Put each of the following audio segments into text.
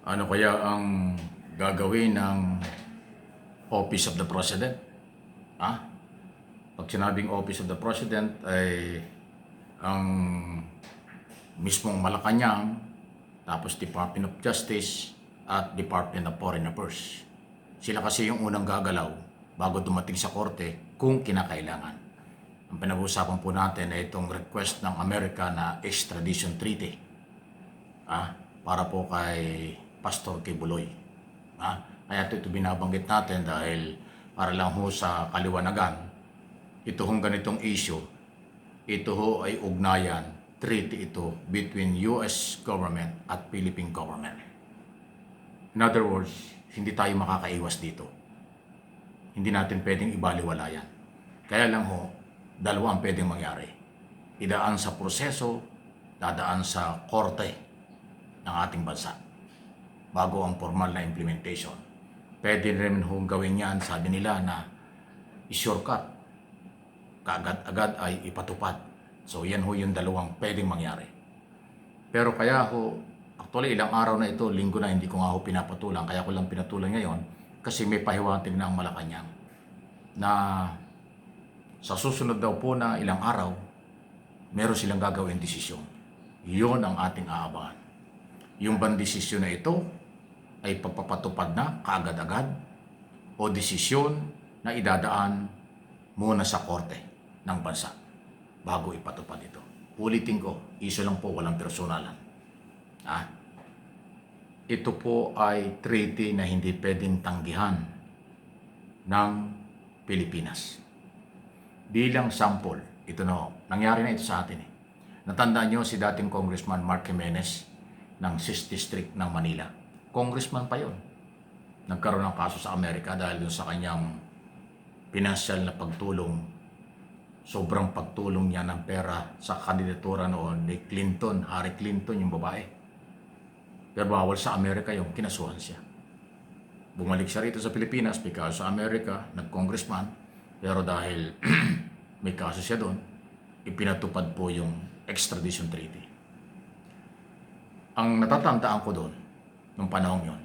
Ano kaya ang gagawin ng Office of the President? Ha? Pag sinabing Office of the President ay ang mismong Malacanang, tapos Department of Justice at Department of Foreign Affairs. Sila kasi yung unang gagalaw bago dumating sa korte kung kinakailangan. Ang pinag-uusapan po natin ay itong request ng Amerika na extradition treaty. Para po kay Pastor Kibuloy. Kaya ito binabanggit natin dahil para lang ho sa kaliwanagan, ito hong ganitong issue, ito ho ay ugnayan, treaty ito between US government at Philippine government. In other words, hindi tayo makakaiwas dito. Hindi natin pwedeng ibaliwala yan. Kaya lang ho, dalawa ang pwedeng mangyari. Idaan sa proseso, dadaan sa korte ng ating bansa bago ang formal na implementation. Pwede rin hong gawin yan, sabi nila, na i-shortcut. Kaagad-agad ay ipatupad. So yan ho yung dalawang pwedeng mangyari. Pero kaya ho, actually ilang araw na ito, linggo na, hindi ko nga ho pinapatulan. Kaya ko lang pinatulan ngayon kasi may pahiwatig na ang Malacanang na sa susunod daw po na ilang araw, meron silang gagawin desisyon. Yun ang ating aabangan. Yung bang desisyon na ito ay papapatupad na kaagad-agad o desisyon na idadaan muna sa korte ng bansa bago ipatupad ito. Ulitin ko, iso lang po, walang personalan. Ito po ay treaty na hindi pwedeng tanggihan ng Pilipinas. Bilang sample, ito na ho, nangyari na ito sa atin. Natandaan nyo si dating Congressman Mark Jimenez ng 6th District ng Manila. Congressman pa yon. Nagkaroon ng kaso sa Amerika dahil dun sa kanyang pinansyal na pagtulong. Sobrang pagtulong niya ng pera sa kandidatura noon ni Clinton, Harry Clinton, yung babae. Pero bawal sa Amerika yung kinasuhan siya. Bumalik siya rito sa Pilipinas, may kaso sa Amerika, nag-congressman. Pero dahil may kaso siya doon, ipinatupad po yung extradition treaty. Ang natatandaan ko doon, nung panahon yon,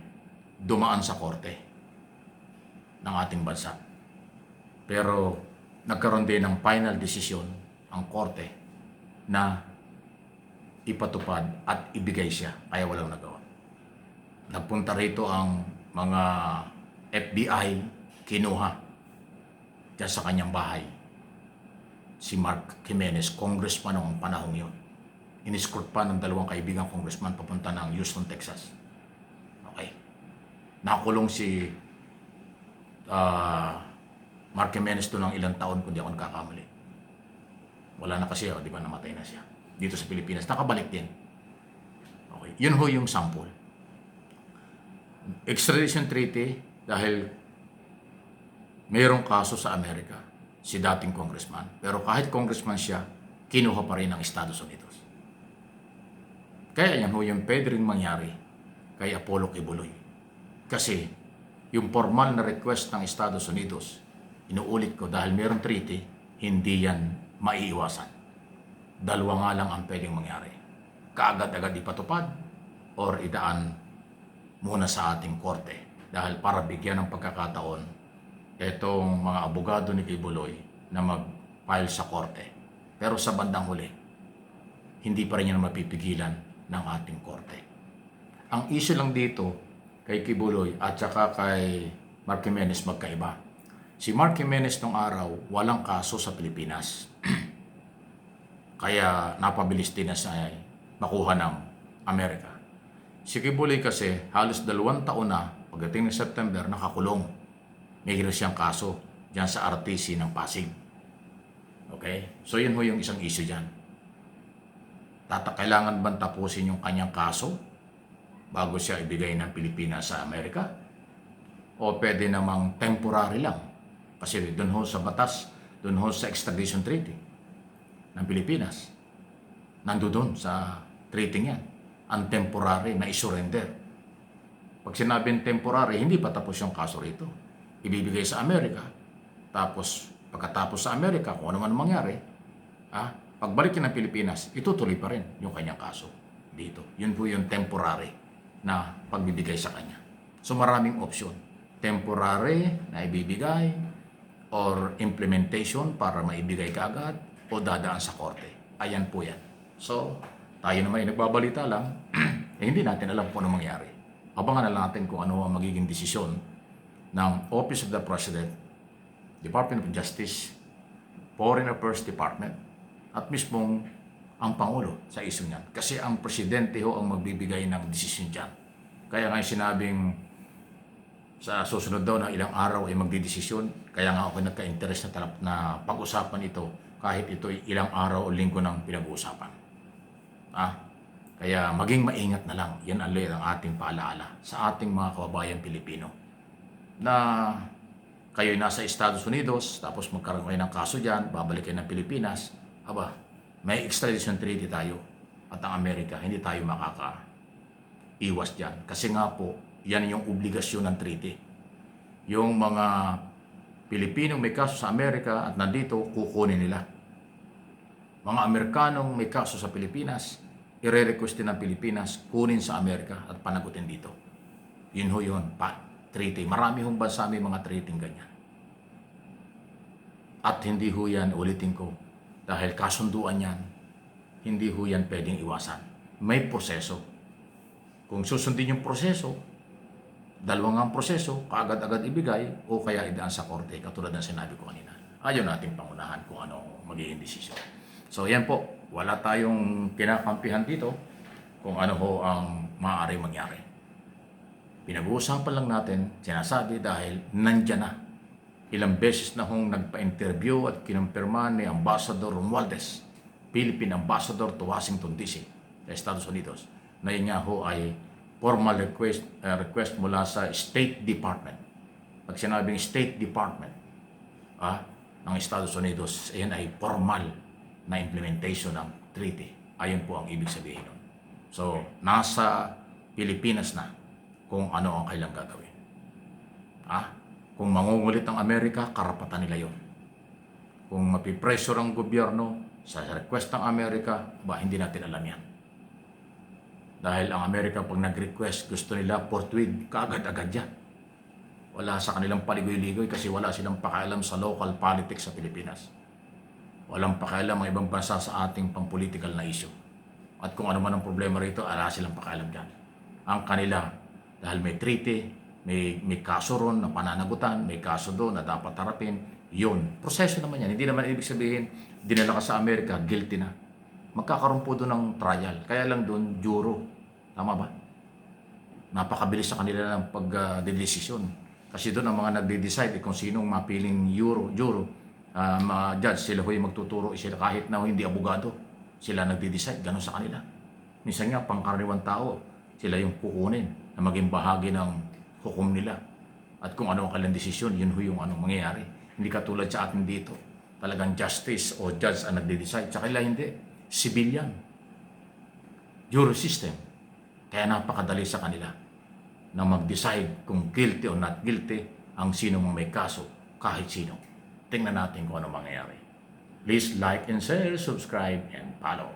dumaan sa korte ng ating bansa. Pero nagkaroon din ng final decision ang korte na ipatupad at ibigay siya, kaya walang nagawa. Nagpunta rito ang mga FBI, kinuha dyan sa kanyang bahay si Mark Jimenez, congressman noong panahong yon. Iniscort pa ng dalawang kaibigang congressman papunta ng Houston, Texas. Okay. Nakulong si Mark Jimenez doon ng ilang taon kung di ako nagkakamali. Wala na kasi, di ba, namatay na siya. Dito sa Pilipinas, nakabalik din. Okay. Yun ho yung sample. Extradition treaty dahil mayroong kaso sa Amerika si dating congressman. Pero kahit congressman siya, kinuha pa rin ng Estados Unidos. Kaya yan ho yung pwede rin mangyari kay Apollo Kibuloy. Kasi yung formal na request ng Estados Unidos, inuulit ko dahil mayroong treaty, hindi yan maiiwasan. Dalawa nga lang ang pwedeng mangyari. Kaagad-agad ipatupad or idaan muna sa ating korte. Dahil para bigyan ng pagkakataon itong mga abogado ni Kibuloy na mag-file sa korte. Pero sa bandang huli, hindi pa rin yan mapipigilan ng ating korte. Ang issue lang dito kay Kibuloy at saka kay Mark Jimenez magkaiba. Si Mark Jimenez nung araw, walang kaso sa Pilipinas. Kaya napabilis din na siya makuha ng Amerika. Si Kibuloy kasi halos 2 taon na, pagdating ng September, nakakulong. May ginawa siyang kaso dyan sa RTC ng Pasig. Okay? So yun ho yung isang issue dyan. Kailangan bang tapusin yung kanyang kaso bago siya ibigay ng Pilipinas sa Amerika? O pwede namang temporary lang? Kasi doon ho sa batas, doon ho sa extradition treaty ng Pilipinas. Nandoon sa treaty yan. Ang temporary na isurrender. Pag sinabing temporary, hindi pa tapos yung kaso rito. Ibibigay sa Amerika. Tapos, pagkatapos sa Amerika, kung ano man mangyari, pagbalik niya ng Pilipinas, itutuloy pa rin yung kanyang kaso dito. Yun po yung temporary na pagbibigay sa kanya. So maraming option. Temporary na ibibigay or implementation para maibigay kaagad o dadaan sa korte. Ayan po yan. So, tayo naman ay nagbabalita lang, eh, hindi natin alam kung ano mangyari. Abangan na lang natin kung ano ang magiging desisyon ng Office of the President, Department of Justice, Foreign Affairs Department, at mismong ang Pangulo sa isyu niyan. Kasi ang Presidente ho ang magbibigay ng desisyon dyan. Kaya nga sinabing sa susunod daw na ilang araw ay magdidesisyon. Kaya nga ako nagka-interest na pag-usapan ito kahit ito ay ilang araw o linggo ng pinag-uusapan. Kaya maging maingat na lang. Yan ang ating paalaala sa ating mga kababayan Pilipino. Na kayo'y nasa Estados Unidos, tapos magkaroon kayo ng kaso dyan, babalik kayo ng Pilipinas, may extradition treaty tayo. At ang Amerika, hindi tayo makaka-iwas dyan. Kasi nga po, yan yung obligasyon ng treaty. Yung mga Pilipinong may kaso sa Amerika at nandito, kukunin nila. Mga Amerikanong may kaso sa Pilipinas, ire-request din ng Pilipinas, kunin sa Amerika at panagutin dito. Yun ho yun, treaty. Marami hong bansa may mga treaty ganyan. At hindi ho yan, ulitin ko, dahil kasunduan yan, hindi ho yan pwedeng iwasan. May proseso. Kung susundin yung proseso, dalawang ang proseso, kaagad-agad ibigay o kaya idaan sa korte, katulad ng sinabi ko kanina. Ayaw nating pangunahan kung ano magiging desisyon. So yan po, wala tayong kinakampihan dito kung ano ho ang maaari mangyari. Pinag-uusapan lang natin, sinasabi dahil nandyan na. Ilang beses na hong nagpa-interview at kinumpirma ni Ambassador Romualdez, Philippine Ambassador to Washington DC, sa Estados Unidos, na yun nga ho ay formal request mula sa State Department. Pag sinabing State Department ng Estados Unidos, ayan ay formal na implementation ng treaty. Ayun po ang ibig sabihin nun. So, nasa Pilipinas na kung ano ang kailang gagawin. Kung mangungulit ang Amerika, karapatan nila yon. Kung mapipressure ang gobyerno sa request ng Amerika, hindi natin alam yan. Dahil ang Amerika pag nag-request, gusto nila forthwith, kaagad-agad yan. Wala sa kanilang paligoy-ligoy kasi wala silang pakialam sa local politics sa Pilipinas. Walang pakialam ang ibang bansa sa ating pang-political na issue. At kung ano man ang problema rito, wala silang pakialam dyan. Ang kanila, dahil may treaty, may kaso ron na pananagutan, may kaso doon na dapat harapin, yun. Proseso naman yan. Hindi naman ibig sabihin, dinala ka sa Amerika, guilty na. Magkakaroon po doon ng trial. Kaya lang doon, juro. Tama ba? Napakabilis sa kanila ng pagdedesisyon. Kasi doon ang mga nagde-decide kung sinong mapiling juro, mga judge, sila ho'y magtuturo, sila kahit na hindi abogado, sila nagde-decide, gano'n sa kanila. Minsan nga, pangkaraniwang tao, sila yung kukunin na maging bahagi ng hukom nila. At kung ano ang kanilang desisyon, yun ho yung anong mangyayari. Hindi katulad sa atin dito. Talagang justice o judge ang nagde-decide. Sa kanila hindi. Civilian. Jury system. Kaya napakadali sa kanila na mag-decide kung guilty o not guilty ang sino mang may kaso, kahit sino. Tingnan natin kung ano mangyayari. Please like and share, subscribe, and follow.